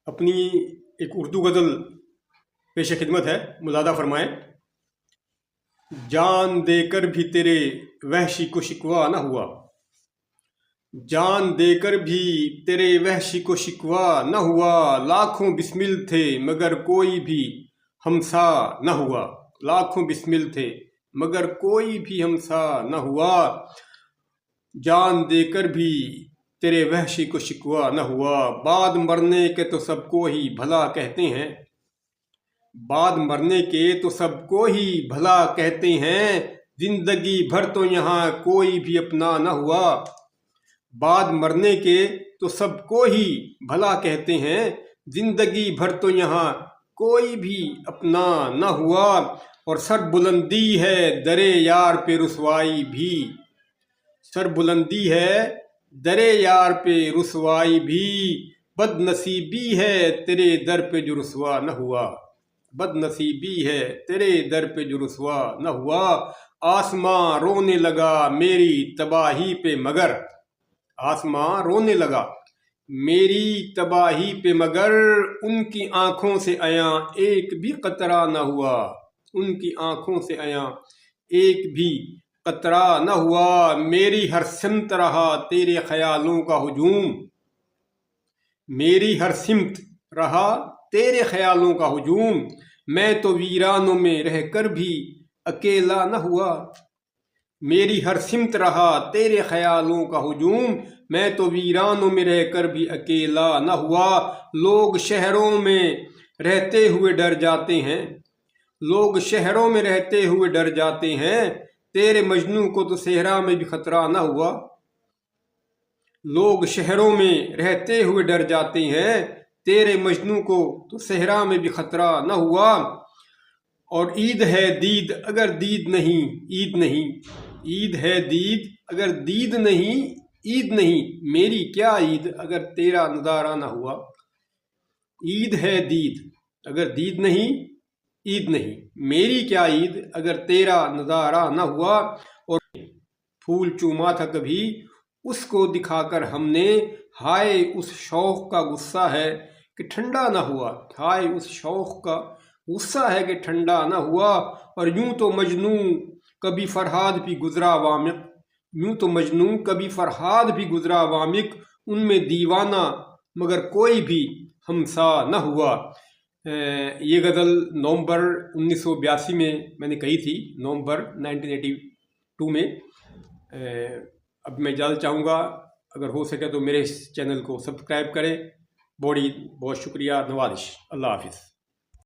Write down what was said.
अपनी एक उर्दू गज़ल पेश खिदमत है, मुलादा फरमाएं। जान देकर भी तेरे वहशी को शिकवा न हुआ, जान देकर भी तेरे वहशी को शिकवा न हुआ। लाखों बिस्मिल थे मगर कोई भी हमसा न हुआ, लाखों बिस्मिल थे मगर कोई भी हमसा न हुआ। जान देकर भी तेरे वहशी को शिकवा न हुआ। बाद मरने के तो सबको ही भला कहते हैं, बाद मरने के तो सबको ही भला कहते हैं। जिंदगी भर तो यहाँ कोई भी अपना न हुआ, बाद मरने के तो सबको ही भला कहते हैं। जिंदगी भर तो यहाँ कोई भी अपना न हुआ। और सर बुलंदी है दरे यार पे रुसवाई भी, सर बुलंदी है दरे यार पे रुसवाई भी। बदनसीबी है तेरे दर पे जो रुसवा न हुआ, बदनसीबी है तेरे दर पे जो रुसवा न हुआ। आसमां रोने लगा मेरी तबाही पे मगर, आसमां रोने लगा मेरी तबाही पे मगर। उनकी आंखों से आया एक भी कतरा न हुआ, उनकी आंखों से आया एक भी कतरा न हुआ। मेरी हर सिमत रहा तेरे ख्यालों का हुजूम, मेरी हर सिमत रहा तेरे ख्यालों का हुजूम। मैं तो वीरानों में रह कर भी अकेला न हुआ, मेरी हर सिमत रहा तेरे ख्यालों का हुजूम। मैं तो वीरानों में रह कर भी अकेला न हुआ। लोग शहरों में रहते हुए डर जाते हैं, लोग शहरों में रहते हुए डर जाते हैं। तेरे मजनू को तो सेहरा में भी खतरा न हुआ, लोग शहरों में रहते हुए डर जाते हैं। तेरे मजनू को तो सेहरा में भी खतरा न हुआ। और ईद है दीद अगर दीद नहीं ईद नहीं, ईद है दीद अगर दीद नहीं ईद नहीं। मेरी क्या ईद अगर तेरा नज़ारा न हुआ। ईद है दीद अगर दीद नहीं ईद नहीं, मेरी क्या ईद अगर तेरा नज़ारा न हुआ। और फूल चूमा था कभी उसको दिखाकर हमने, हाय उस शौक़ का गुस्सा है कि ठंडा न हुआ, हाय उस शौक़ का गुस्सा है कि ठंडा न हुआ। और यूं तो मजनू कभी फरहाद भी गुजरा वामिक, यूं तो मजनू कभी फरहाद भी गुजरा वामिक। उनमें दीवाना मगर कोई भी हमसा न हुआ। ये गज़ल नवंबर 1982 में मैंने कही थी, नवंबर 1982 में। अब मैं ज़्यादा चाहूँगा अगर हो सके तो मेरे इस चैनल को सब्सक्राइब करें। बहुत शुक्रिया, नवाज़िश। अल्लाह हाफिज़।